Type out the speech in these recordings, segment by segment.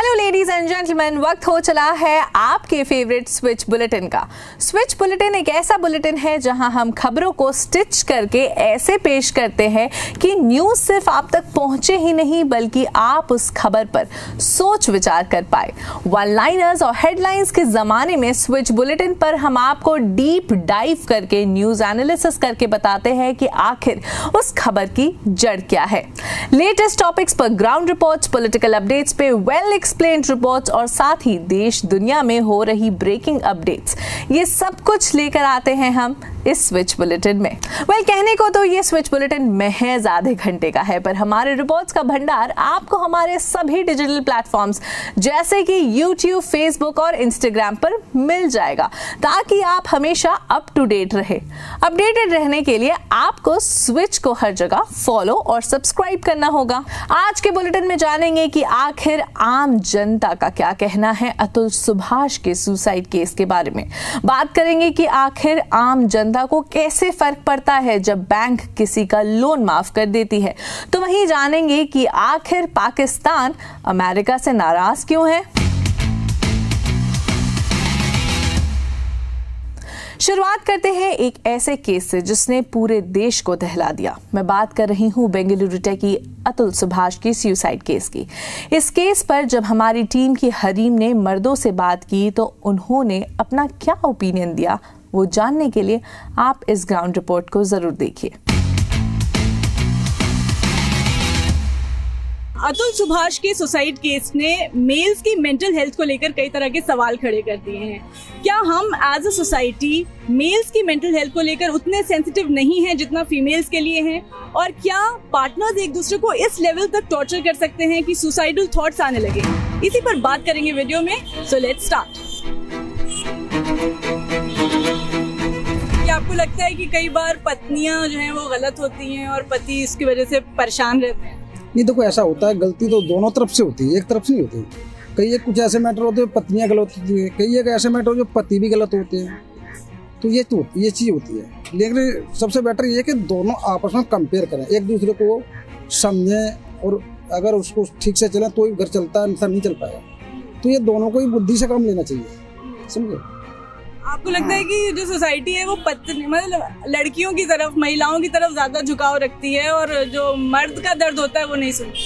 Hello ladies and gentleman, वक्त हो चला है आपके फेवरेट स्विच बुलेटिन का। स्विच बुलेटिन एक ऐसा बुलेटिन है जहां हम खबरों को स्टिच करके ऐसे पेश करते हैं कि न्यूज सिर्फ आप तक पहुंचे ही नहीं बल्कि आप उस खबर पर सोच विचार कर पाए। वन लाइनर्स और हेडलाइंस के जमाने में स्विच बुलेटिन पर हम आपको डीप डाइव करके न्यूज एनालिसिस करके बताते हैं कि आखिर उस खबर की जड़ क्या है। लेटेस्ट टॉपिक्स पर ग्राउंड रिपोर्ट्स, पॉलिटिकल अपडेट्स पे वेल एक्सप्लेन्ड रिपोर्ट्स और साथ ही देश दुनिया में हो रही ब्रेकिंग अपडेट्स, ये सब कुछ लेकर आते हैं हम इस स्विच बुलेटिन में। कहने को तो ये स्विच बुलेटिन महज आधे घंटे का है, पर हमारे रिपोर्ट्स का भंडार आपको हमारे सभी डिजिटल प्लेटफॉर्म्स जैसे कि यूट्यूब, फेसबुक और इंस्टाग्राम पर मिल जाएगा, ताकि आप हमेशा अप टू डेट रहे। अपडेटेड रहने के लिए आपको स्विच को हर जगह फॉलो और सब्सक्राइब करना होगा। आज के बुलेटिन में जानेंगे कि आखिर आम जनता का क्या कहना है अतुल सुभाष के सुसाइड केस के बारे में। बात करेंगे कि आखिर आम जनता को कैसे फर्क पड़ता है जब बैंक किसी का लोन माफ कर देती है। तो वहीं जानेंगे कि आखिर पाकिस्तान अमेरिका से नाराज क्यों है। शुरुआत करते हैं एक ऐसे केस से जिसने पूरे देश को दहला दिया। मैं बात कर रही हूं बेंगलुरु टेकी अतुल सुभाष की सुसाइड केस की। इस केस पर जब हमारी टीम की हरीम ने मर्दों से बात की तो उन्होंने अपना क्या ओपिनियन दिया, वो जानने के लिए आप इस ग्राउंड रिपोर्ट को जरूर देखिए। अतुल सुभाष के सुसाइड केस ने मेल्स की मेंटल हेल्थ को लेकर कई तरह के सवाल खड़े कर दिए हैं। क्या हम एज अ सोसाइटी मेल्स की मेंटल हेल्थ को लेकर उतने सेंसिटिव नहीं हैं जितना फीमेल्स के लिए हैं? और क्या पार्टनर्स एक दूसरे को इस लेवल तक टॉर्चर कर सकते हैं कि सुसाइडल थॉट्स आने लगे? इसी पर बात करेंगे वीडियो में, सो लेट्स स्टार्ट। क्या आपको लगता है कि कई बार पत्नियां जो हैं वो गलत होती हैं और पति इसकी वजह से परेशान रहते हैं? ये देखो, ऐसा होता है, गलती तो दोनों तरफ से होती है, एक तरफ से नहीं होती। कई एक कुछ ऐसे मैटर होते हैं पत्नियां गलत होती है, कई एक ऐसे मैटर जो पति भी गलत होते हैं। तो ये चीज़ होती है, लेकिन सबसे बेटर ये है कि दोनों आपस में कंपेयर करें, एक दूसरे को समझें और अगर उसको ठीक से चलें तो ही घर चलता है, नहीं चल पाएगा। तो ये दोनों को ही बुद्धि से काम लेना चाहिए, समझे। आपको लगता है कि जो सोसाइटी है वो पत्नी मतलब लड़कियों की तरफ, महिलाओं की तरफ ज्यादा झुकाव रखती है और जो मर्द का दर्द होता है वो नहीं सुनती?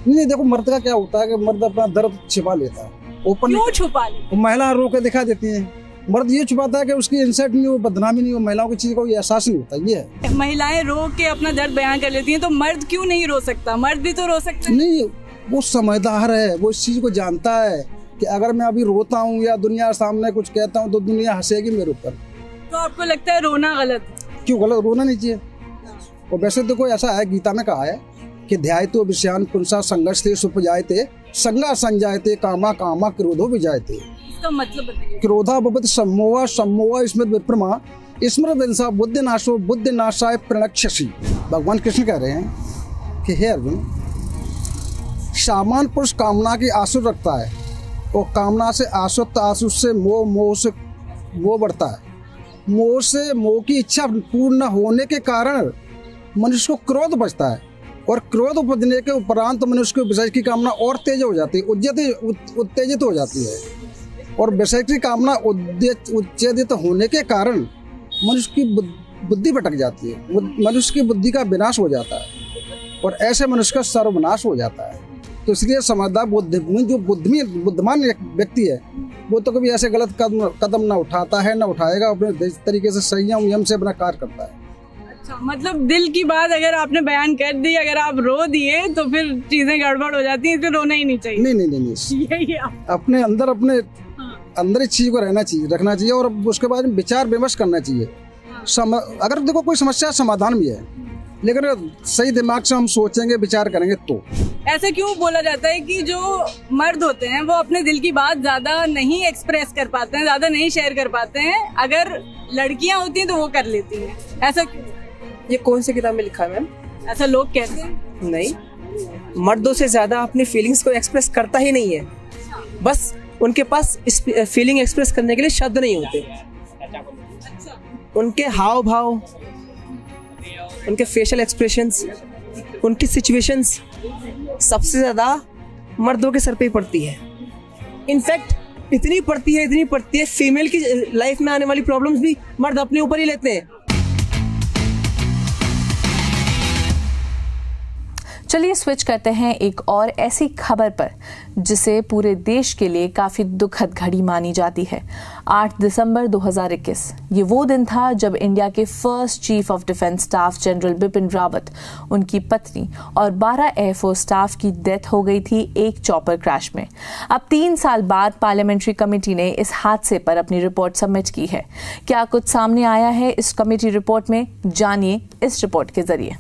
नहीं, देखो मर्द का क्या होता है कि मर्द अपना दर्द छिपा लेता है, ओपन क्यों छुपा ले? महिला रो के दिखा देती है। मर्द ये छुपाता है कि उसकी इंसल्ट नहीं हो, बदनामी नहीं हो, महिलाओं की चीज का कोई एहसास नहीं होता। ये है, महिलाएं रो के अपना दर्द बयान कर लेती हैं, तो मर्द क्यों नहीं रो सकता? मर्द भी तो रो सकते हैं। नहीं, वो समझदार है, वो इस चीज को जानता है कि अगर मैं अभी रोता हूँ या दुनिया सामने कुछ कहता हूँ तो दुनिया हंसेगी मेरे ऊपर। तो आपको लगता है रोना गलत? क्यों गलत? रोना नहीं चाहिए। और वैसे तो कोई ऐसा है, गीता में कहा है कि ध्यायतो विषयान पुंसा संघर्षते सुपजायते संगा संजायते कामा कामा क्रोधो विजायते। इसका मतलब बताइए। क्रोधा भवति सम्मोहा सम्मोहा स्मृत विप्रमा स्मृत विंसा बुद्धि नाशो बुद्धि नाशाय प्रणक्षसी। भगवान कृष्ण कह रहे हैं कि हे अर्जुन, सामान्य पुरुष कामना की आसुर रखता है और कामना से आसुत, आसुत से मोह, मोह से मोह बढ़ता है, मोह से मोह की इच्छा पूर्ण न होने के कारण मनुष्य को क्रोध बचता है और क्रोध उपजने के उपरांत मनुष्य को विषय की कामना और तेज हो जाती है, उत्तेजित हो जाती है और विषय की कामना उत्तेजित होने के कारण मनुष्य की बुद्धि भटक जाती है, मनुष्य की बुद्धि का विनाश हो जाता है और ऐसे मनुष्य का सर्वनाश हो जाता है। तो इसलिए समझदार जो बुद्धिमान व्यक्ति है वो तो कभी ऐसे गलत कदम ना उठाता है, ना उठाएगा, अपने तरीके से संयम से अपना कार्य करता है। अच्छा, मतलब दिल की बात अगर आपने बयान कर दी, अगर आप रो दिए तो फिर चीजें गड़बड़ हो जाती हैं, फिर रोना ही नहीं चाहिए। नहीं। यही अपने अंदर इस चीज को रखना चाहिए और उसके बाद विचार विमर्श करना चाहिए। अगर देखो कोई समस्या समाधान भी है, लेकिन सही दिमाग से हम सोचेंगे, विचार करेंगे तो। ऐसा क्यों बोला जाता है कि जो मर्द होते हैं वो अपने दिल की बात ज्यादा नहीं एक्सप्रेस कर पाते हैं, ज्यादा नहीं शेयर कर पाते हैं, अगर लड़कियां होती हैं तो वो कर लेती हैं? ऐसा क्यों? ये कौन सी किताब में लिखा है मैम? ऐसा लोग कहते हैं। नहीं, मर्दों से ज्यादा अपनी फीलिंग्स को एक्सप्रेस करता ही नहीं है, बस उनके पास फीलिंग एक्सप्रेस करने के लिए शब्द नहीं होते। उनके हाव भाव, उनके फेशियल एक्सप्रेशंस, उनकी सिचुएशंस सबसे ज़्यादा मर्दों के सर पे ही पड़ती है। इनफैक्ट इतनी पड़ती है फीमेल की लाइफ में आने वाली प्रॉब्लम्स भी मर्द अपने ऊपर ही लेते हैं। चलिए स्विच करते हैं एक और ऐसी खबर पर जिसे पूरे देश के लिए काफी दुखद घड़ी मानी जाती है। 8 दिसंबर 2021 ये वो दिन था जब इंडिया के first chief of defence staff general Bipin Rawat, उनकी पत्नी और 12 एयरफोर्स स्टाफ की डेथ हो गई थी एक चॉपर क्रैश में। अब 3 साल बाद पार्लियामेंट्री कमेटी ने इस हादसे पर अपनी रिपोर्ट सबमिट की है। क्या कुछ सामने आया है इस कमेटी रिपोर्ट में, जानिए इस रिपोर्ट के जरिए।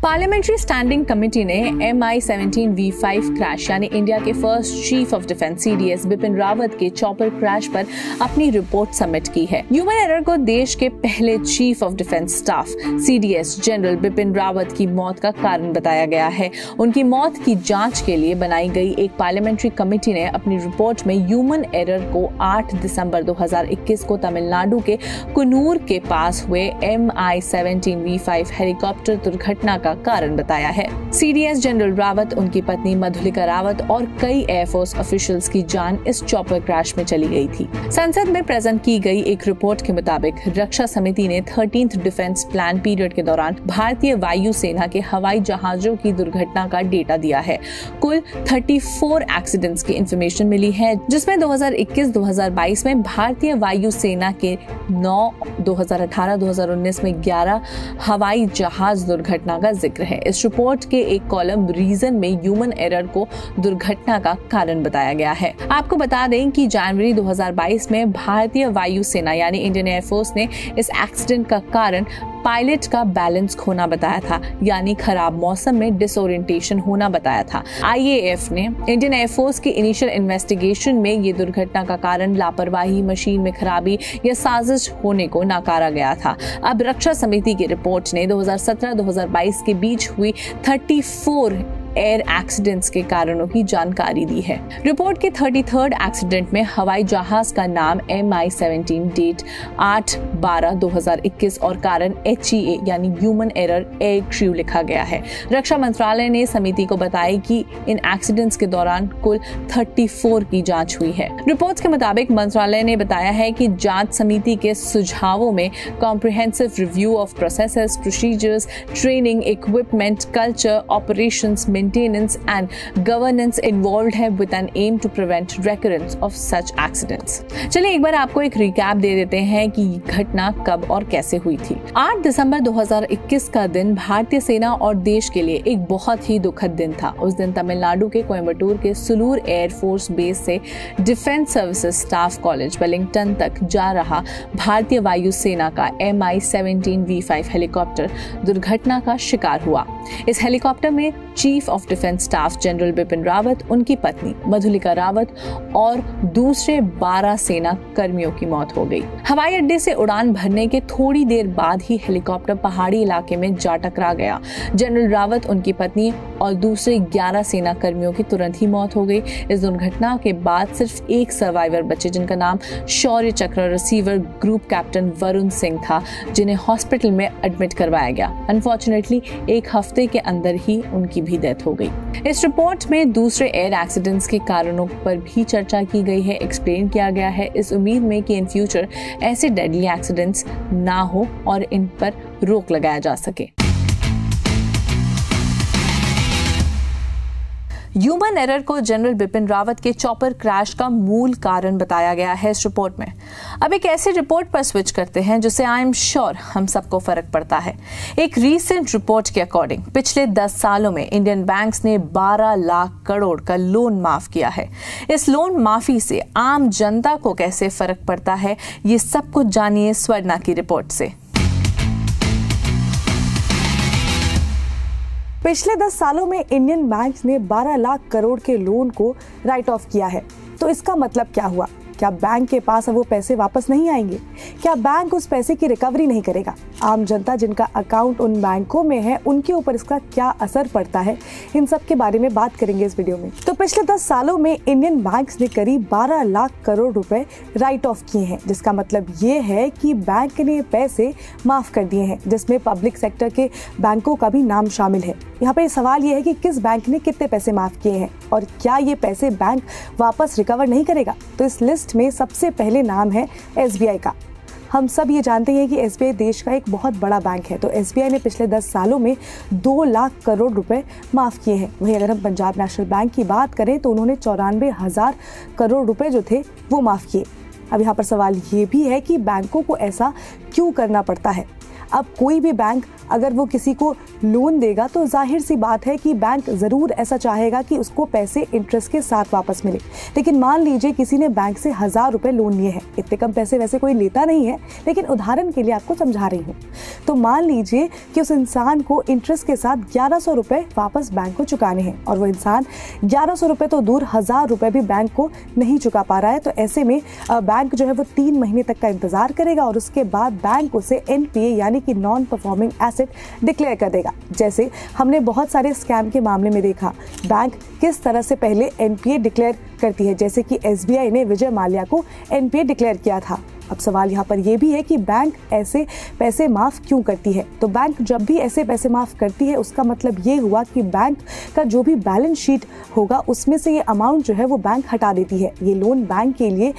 पार्लियामेंट्री स्टैंडिंग कमेटी ने MI-17V5 क्रैश यानी इंडिया के first chief of defence CDS Bipin Rawat के चॉपर क्रैश पर अपनी रिपोर्ट सबमिट की है। ह्यूमन एरर को देश के पहले chief of defence staff CDS general Bipin Rawat की मौत का कारण बताया गया है। उनकी मौत की जांच के लिए बनाई गई एक पार्लियामेंट्री कमेटी ने अपनी रिपोर्ट में ह्यूमन एरर को 8 दिसंबर 2021 को तमिलनाडु के कुन्नूर के पास हुए MI-17V5 हेलीकॉप्टर दुर्घटना का कारण बताया है। CDS जनरल रावत, उनकी पत्नी मधुलिका रावत और कई एयरफोर्स ऑफिशियल्स की जान इस चॉपर क्रैश में चली गई थी। संसद में प्रेजेंट की गई एक रिपोर्ट के मुताबिक रक्षा समिति ने 13th डिफेंस प्लान पीरियड के दौरान भारतीय वायु सेना के हवाई जहाजों की दुर्घटना का डेटा दिया है। कुल 34 एक्सीडेंट्स की इंफॉर्मेशन मिली है, जिसमें 2021-2022 में भारतीय वायु सेना के 9, 2018-2019 में 11 हवाई जहाज दुर्घटना का जिक्र है। इस रिपोर्ट के एक कॉलम रीजन में ह्यूमन एरर को दुर्घटना का कारण बताया गया है। आपको बता दें कि जनवरी 2022 में भारतीय वायु सेना यानी इंडियन एयरफोर्स ने इस एक्सीडेंट का कारण पायलट का बैलेंस खोना बताया था, यानी खराब मौसम में डिसोरिएंटेशन होना बताया था। IAF ने इंडियन एयरफोर्स की इनिशियल इन्वेस्टिगेशन में ये दुर्घटना का कारण लापरवाही, मशीन में खराबी या साजिश होने को नकारा गया था। अब रक्षा समिति की रिपोर्ट ने 2017-2022 के बीच हुई 34 एयर एक्सीडेंट्स के कारणों की जानकारी दी है। रिपोर्ट के 33rd एक्सीडेंट में हवाई जहाज का नाम MI-17, डेट 8/12/2021 और कारण HEA यानी ह्यूमन एरर एयर क्रू लिखा गया है। रक्षा मंत्रालय ने समिति को बताया कि इन एक्सीडेंट्स के दौरान कुल 34 की जांच हुई है। रिपोर्ट्स के मुताबिक मंत्रालय ने बताया है कि जांच समिति के सुझावों में comprehensive review of processes, procedures, training, equipment, culture, operations, maintenance and governance involved है with an aim to prevent recurrence of such accidents. चलिए एक बार आपको एक रिकैप दे देते हैं कि घटना कब और कैसे हुई थी। 8 दिसंबर 2021 का दिन भारतीय सेना और देश के लिए एक बहुत ही दुखद दिन था। उस दिन तमिलनाडु के कोयम्बटूर के सुलूर एयरफोर्स बेस से defence services staff college Wellington तक जा रहा भारतीय वायु सेना का MI-17V5 हेलीकॉप्टर दुर्घटना का शिकार हुआ। इस हेलीकॉप्टर में chief of defence staff general Bipin Rawat, उनकी पत्नी मधुलिका रावत और दूसरे 12 सेना कर्मियों की मौत हो गई। हवाई अड्डे से उड़ान भरने के थोड़ी देर बाद ही हेलीकॉप्टर पहाड़ी इलाके में जा टकरा गया। जनरल रावत, उनकी पत्नी और दूसरे 11 सेना कर्मियों की तुरंत ही मौत हो गई। इस दुर्घटना के बाद सिर्फ एक सर्वाइवर बचे, जिनका नाम शौर्य चक्र receiver group captain Varun Singh था, जिन्हें हॉस्पिटल में एडमिट करवाया गया। अनफॉर्चुनेटली एक हफ्ते के अंदर ही उनकी भी डेथ हो गई। इस रिपोर्ट में दूसरे एयर एक्सीडेंट्स के कारणों पर भी चर्चा की गई है, एक्सप्लेन किया गया है, इस उम्मीद में कि इन फ्यूचर ऐसे डेडली एक्सीडेंट्स ना हो और इन पर रोक लगाया जा सके। ह्यूमन एरर को जनरल बिपिन रावत के चॉपर क्रैश का मूल कारण बताया गया है इस रिपोर्ट में। अब एक ऐसी रिपोर्ट पर स्विच करते हैं जिससे आई एम श्योर हम सबको फर्क पड़ता है। एक रीसेंट रिपोर्ट के अकॉर्डिंग पिछले 10 सालों में इंडियन बैंक्स ने 12 लाख करोड़ का लोन माफ किया है। इस लोन माफी से आम जनता को कैसे फर्क पड़ता है, ये सब कुछ जानिए स्वर्णा की रिपोर्ट से। पिछले 10 सालों में इंडियन बैंक्स ने 12 लाख करोड़ के लोन को राइट ऑफ किया है। तो इसका मतलब क्या हुआ? क्या बैंक के पास अब वो पैसे वापस नहीं आएंगे? क्या बैंक उस पैसे की रिकवरी नहीं करेगा? आम जनता जिनका अकाउंट उन बैंकों में है, उनके ऊपर इसका क्या असर पड़ता है? इन सब के बारे में बात करेंगे इस वीडियो में। तो पिछले 10 सालों में इंडियन बैंक्स ने करीब 12 लाख करोड़ रुपए राइट ऑफ किए हैं, जिसका मतलब ये है कि बैंक ने पैसे माफ कर दिए हैं, जिसमें पब्लिक सेक्टर के बैंकों का भी नाम शामिल है। यहाँ पे सवाल ये है कि किस बैंक ने कितने पैसे माफ किए हैं और क्या ये पैसे बैंक वापस रिकवर नहीं करेगा? तो इस लिस्ट में सबसे पहले नाम है SBI का। हम सब ये जानते हैं कि SBI देश का एक बहुत बड़ा बैंक है। तो SBI ने पिछले 10 सालों में 2 लाख करोड़ रुपए माफ़ किए हैं। वहीं अगर हम पंजाब नेशनल बैंक की बात करें तो उन्होंने 94,000 करोड़ रुपए जो थे वो माफ़ किए। अब यहाँ पर सवाल ये भी है कि बैंकों को ऐसा क्यों करना पड़ता है? अब कोई भी बैंक अगर वो किसी को लोन देगा तो जाहिर सी बात है कि बैंक ज़रूर ऐसा चाहेगा कि उसको पैसे इंटरेस्ट के साथ वापस मिले। लेकिन मान लीजिए किसी ने बैंक से 1000 रुपये लोन लिए हैं। इतने कम पैसे वैसे कोई लेता नहीं है, लेकिन उदाहरण के लिए आपको समझा रही हूँ। तो मान लीजिए कि उस इंसान को इंटरेस्ट के साथ 1100 रुपये वापस बैंक को चुकाने हैं और वो इंसान 1100 रुपये तो दूर 1000 रुपये भी बैंक को नहीं चुका पा रहा है। तो ऐसे में बैंक जो है वो 3 महीने तक का इंतजार करेगा और उसके बाद बैंक उसे NPA यानी कि नॉन परफॉर्मिंग एसेट डिक्लेयर कर देगा। जैसे हमने बहुत सारे स्कैम के मामले में देखा, बैंक किस तरह से पहले NPA डिक्लेयर करती है, जैसे कि SBI ने विजय माल्या को NPA डिक्लेयर किया था। अब सवाल यहाँ पर यह भी है कि बैंक ऐसे पैसे माफ़ क्यों करती है? तो बैंक जब भी ऐसे पैसे माफ़ करती है उसका मतलब ये हुआ कि बैंक का जो भी बैलेंस शीट होगा उसमें से ये अमाउंट जो है वो बैंक हटा देती है। ये लोन बैंक के लिए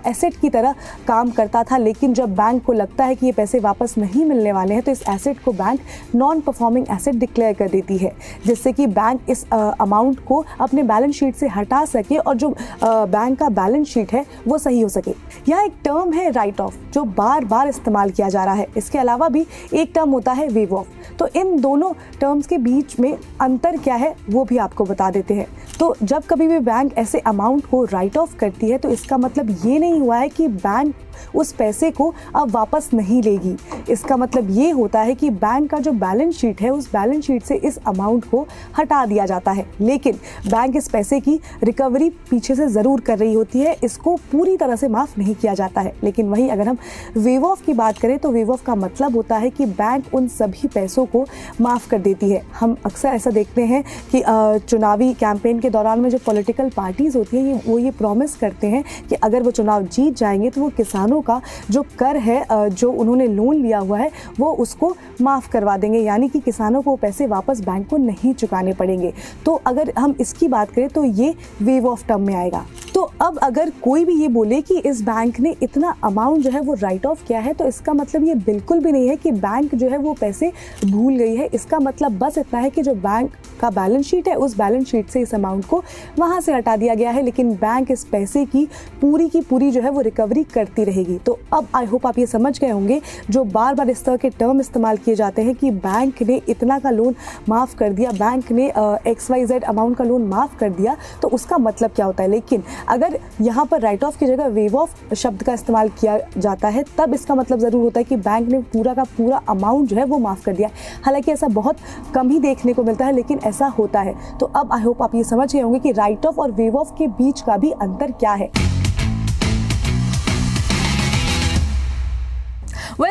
एसेट की तरह काम करता था, लेकिन जब बैंक को लगता है कि ये पैसे वापस नहीं मिलने वाले हैं तो इस एसेट को bank non performing asset declare कर देती है, जिससे कि बैंक इस अमाउंट को अपने बैलेंस शीट से हटा सके और जो बैंक का बैलेंस शीट है वो सही हो सके। यहाँ एक टर्म है राइट ऑफ जो बार बार इस्तेमाल किया जा रहा है। इसके अलावा भी एक टर्म होता है वेव ऑफ। तो इन दोनों टर्म्स के बीच में अंतर क्या है वो भी आपको बता देते हैं। तो जब कभी भी बैंक ऐसे अमाउंट को राइट ऑफ करती है तो इसका मतलब ये नहीं हुआ है कि बैंक उस पैसे को अब वापस नहीं लेगी। इसका मतलब ये होता है कि बैंक का जो बैलेंस शीट है उस बैलेंस शीट से इस अमाउंट को हटा दिया जाता है, लेकिन बैंक इस पैसे की रिकवरी पीछे से ज़रूर कर रही होती है। इसको पूरी तरह से माफ़ नहीं किया जाता है। लेकिन वहीं अगर हम वेव ऑफ की बात करें तो वेव ऑफ का मतलब होता है कि बैंक उन सभी पैसों को माफ़ कर देती है। हम अक्सर ऐसा देखते हैं कि चुनावी कैंपेन के दौरान में जो पॉलिटिकल पार्टीज़ होती हैं वो ये प्रॉमिस करते हैं कि अगर वो चुनाव जीत जाएंगे तो वो किसानों का जो कर है, जो उन्होंने लोन लिया हुआ है, वो उसको माफ़ करवा देंगे, यानी कि किसानों को पैसे वापस बैंक को नहीं चुकाने पड़ेंगे। तो अगर हम इसकी बात करें तो ये वेव ऑफ टर्म में आएगा। तो अब अगर कोई भी ये बोले कि इस बैंक ने इतना अमाउंट जो है वो राइट ऑफ किया है तो इसका मतलब ये बिल्कुल भी नहीं है कि बैंक जो है वो पैसे भूल गई है। इसका मतलब बस इतना है कि जो बैंक का बैलेंस शीट है उस बैलेंस शीट से इस अमाउंट को वहाँ से हटा दिया गया है, लेकिन बैंक इस पैसे की पूरी जो है वो रिकवरी करती रहेगी। तो अब आई होप आप ये समझ गए होंगे जो बार बार इस तरह के टर्म इस्तेमाल किए जाते हैं कि बैंक ने इतना का लोन माफ़ कर दिया, बैंक ने XYZ अमाउंट का लोन माफ़ कर दिया, तो उसका मतलब क्या होता है। लेकिन अगर यहाँ पर राइट ऑफ की जगह वेव ऑफ शब्द का इस्तेमाल किया जाता है तब इसका मतलब ज़रूर होता है कि बैंक ने पूरा का पूरा अमाउंट जो है वो माफ़ कर दिया। हालांकि ऐसा बहुत कम ही देखने को मिलता है, लेकिन ऐसा होता है। तो अब आई होप आप ये समझ गए होंगे कि राइट ऑफ और वेव ऑफ के बीच का भी अंतर क्या है।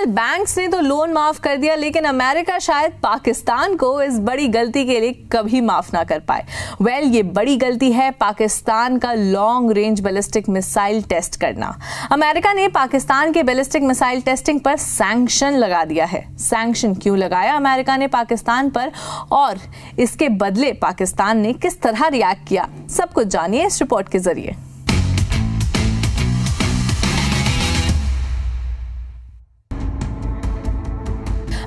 बैंक्स ने तो लोन माफ कर दिया, लेकिन अमेरिका शायद पाकिस्तान को इस बड़ी गलती के लिए कभी माफ ना कर पाए। ये बड़ी गलती है पाकिस्तान का long range ballistic missile test करना। अमेरिका ने पाकिस्तान के बैलिस्टिक मिसाइल टेस्टिंग पर सैंक्शन लगा दिया है। सैंक्शन क्यों लगाया अमेरिका ने पाकिस्तान पर और इसके बदले पाकिस्तान ने किस तरह रिएक्ट किया, सब कुछ जानिए इस रिपोर्ट के जरिए।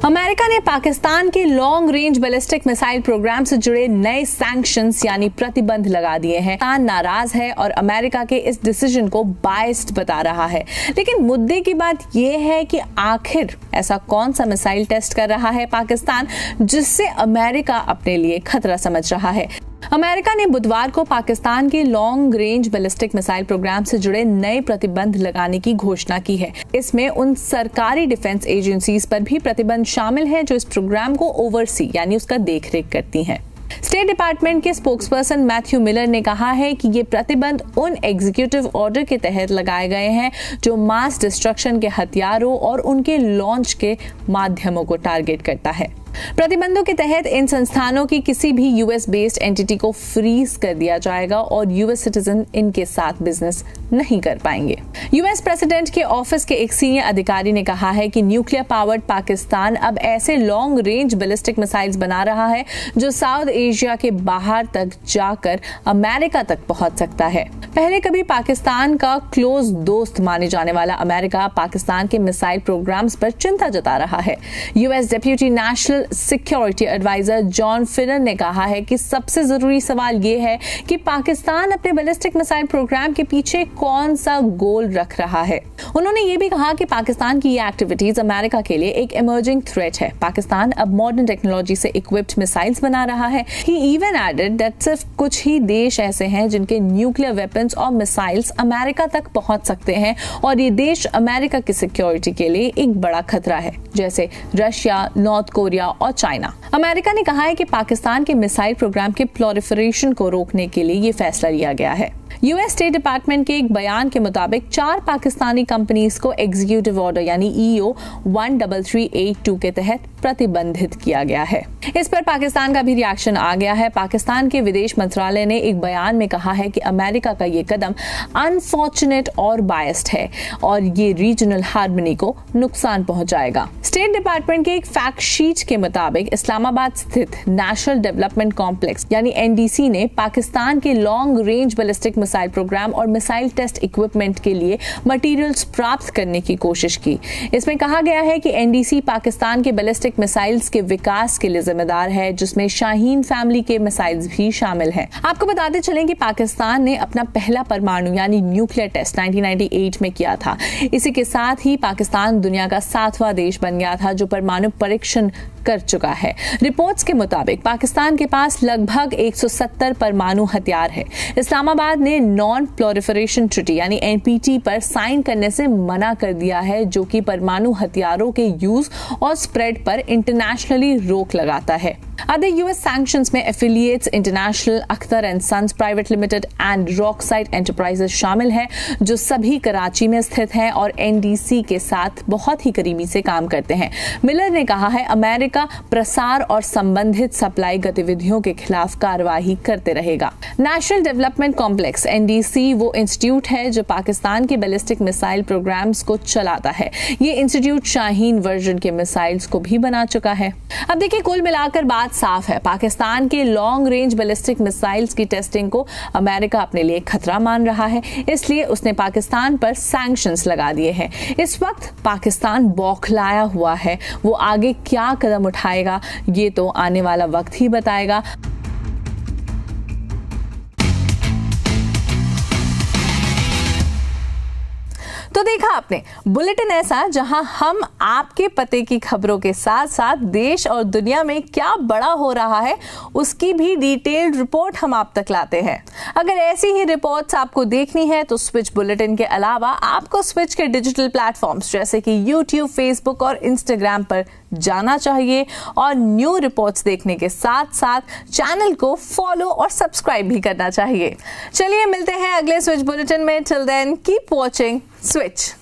अमेरिका ने पाकिस्तान के long range ballistic missile programme से जुड़े नए सैंक्शंस यानी प्रतिबंध लगा दिए हैं। पाकिस्तान नाराज है और अमेरिका के इस डिसीजन को बायस्ड बता रहा है। लेकिन मुद्दे की बात यह है कि आखिर ऐसा कौन सा मिसाइल टेस्ट कर रहा है पाकिस्तान जिससे अमेरिका अपने लिए खतरा समझ रहा है। अमेरिका ने बुधवार को पाकिस्तान के long range ballistic missile programme से जुड़े नए प्रतिबंध लगाने की घोषणा की है। इसमें उन सरकारी डिफेंस एजेंसीज पर भी प्रतिबंध शामिल है जो इस प्रोग्राम को ओवरसी यानी उसका देखरेख करती हैं। स्टेट डिपार्टमेंट के स्पोक्सपर्सन मैथ्यू मिलर ने कहा है कि ये प्रतिबंध उन एग्जीक्यूटिव ऑर्डर के तहत लगाए गए हैं जो मास डिस्ट्रक्शन के हथियारों और उनके लॉन्च के माध्यमों को टारगेट करता है। प्रतिबंधों के तहत इन संस्थानों की किसी भी यूएस बेस्ड एंटिटी को फ्रीज कर दिया जाएगा और यूएस सिटीजन इनके साथ बिजनेस नहीं कर पाएंगे। यूएस प्रेसिडेंट के ऑफिस के एक सीनियर अधिकारी ने कहा है कि न्यूक्लियर पावर्ड पाकिस्तान अब ऐसे लॉन्ग रेंज बैलिस्टिक मिसाइल्स बना रहा है जो साउथ एशिया के बाहर तक जाकर अमेरिका तक पहुंच सकता है। पहले कभी पाकिस्तान का क्लोज दोस्त माने जाने वाला अमेरिका पाकिस्तान के मिसाइल प्रोग्राम्स पर चिंता जता रहा है। US deputy national security adviser John Finer ने कहा है कि सबसे जरूरी सवाल यह है कि पाकिस्तान अपने बैलिस्टिक मिसाइल प्रोग्राम के पीछे कौन सा गोल रख रहा है। उन्होंने ये भी कहा कि पाकिस्तान की ये एक्टिविटीज अमेरिका के लिए एक इमर्जिंग थ्रेट है। पाकिस्तान अब मॉडर्न टेक्नोलॉजी से इक्विप्ड मिसाइल्स बना रहा है। ही इवन एडेड दैट सिर्फ कुछ ही देश ऐसे हैं जिनके न्यूक्लियर वेपन्स और मिसाइल्स अमेरिका तक पहुंच सकते हैं और ये देश अमेरिका की सिक्योरिटी के लिए एक बड़ा खतरा है, जैसे रशिया, नॉर्थ कोरिया और चाइना। अमेरिका ने कहा है कि पाकिस्तान के मिसाइल प्रोग्राम के प्रोलिफरेशन को रोकने के लिए ये फैसला लिया गया है। यूएस स्टेट डिपार्टमेंट के एक बयान के मुताबिक 4 पाकिस्तानी कंपनीज को एग्जीक्यूटिव ऑर्डर यानी EO 13382 के तहत प्रतिबंधित किया गया है। इस पर पाकिस्तान का भी रिएक्शन आ गया है। पाकिस्तान के विदेश मंत्रालय ने एक बयान में कहा है कि अमेरिका का ये कदम अनफॉर्चुनेट और बायस्ड है और ये रीजनल हार्मनी को नुकसान पहुंचाएगा। स्टेट डिपार्टमेंट के एक फैक्ट शीट के मुताबिक इस्लामाबाद स्थित नेशनल डेवलपमेंट कॉम्प्लेक्स यानी NDC ने पाकिस्तान के long range ballistic missile programme और मिसाइल टेस्ट इक्विपमेंट के लिए मटेरियल्स प्राप्त करने की कोशिश की। इसमें कहा गया है कि NDC पाकिस्तान के बैलिस्टिक मिसाइल्स के विकास के लिए जिम्मेदार है, जिसमें शाहीन फैमिली के मिसाइल्स भी शामिल हैं। आपको बताते चलें कि पाकिस्तान ने अपना पहला परमाणु यानी न्यूक्लियर टेस्ट 1998 में किया था। इसी के साथ ही पाकिस्तान दुनिया का 7वां देश बन गया था जो परमाणु परीक्षण कर चुका है। रिपोर्ट्स के मुताबिक पाकिस्तान के पास लगभग 170 परमाणु हथियार है। इस्लामाबाद ने नॉन प्रोलिफरेशन ट्रीटी यानी NPT पर साइन करने से मना कर दिया है, जो कि परमाणु हथियारों के यूज और स्प्रेड पर इंटरनेशनली रोक लगाता है। Other US sanctions में affiliates international, Akhtar and sons private limited and Rockside enterprises शामिल हैं, जो सभी कराची में स्थित हैं और NDC के साथ बहुत ही करीबी से काम करते हैं। मिलर ने कहा है अमेरिका प्रसार और संबंधित सप्लाई गतिविधियों के खिलाफ कार्रवाई करते रहेगा। नेशनल डेवलपमेंट कॉम्प्लेक्स NDC वो इंस्टीट्यूट है जो पाकिस्तान के बैलिस्टिक मिसाइल प्रोग्राम्स को चलाता है। ये इंस्टीट्यूट शाहीन वर्जन के मिसाइल्स को भी बना चुका है। अब देखिए, कुल मिलाकर बात साफ है, पाकिस्तान के लॉन्ग रेंज बैलिस्टिक मिसाइल्स की टेस्टिंग को अमेरिका अपने लिए खतरा मान रहा है, इसलिए उसने पाकिस्तान पर सैंक्शंस लगा दिए हैं। इस वक्त पाकिस्तान बौखलाया हुआ है। वो आगे क्या कदम उठाएगा ये तो आने वाला वक्त ही बताएगा। तो देखा आपने, बुलेटिन ऐसा जहां हम आपके पते की खबरों के साथ साथ देश और दुनिया में क्या बड़ा हो रहा है उसकी भी डिटेल्ड रिपोर्ट हम आप तक लाते हैं। अगर ऐसी ही रिपोर्ट्स आपको देखनी है तो स्विच बुलेटिन के अलावा आपको स्विच के डिजिटल प्लेटफॉर्म्स जैसे कि YouTube, Facebook और Instagram पर जाना चाहिए और न्यू रिपोर्ट्स देखने के साथ साथ चैनल को फॉलो और सब्सक्राइब भी करना चाहिए। चलिए मिलते हैं अगले स्विच बुलेटिन में। Till then keep watching switch.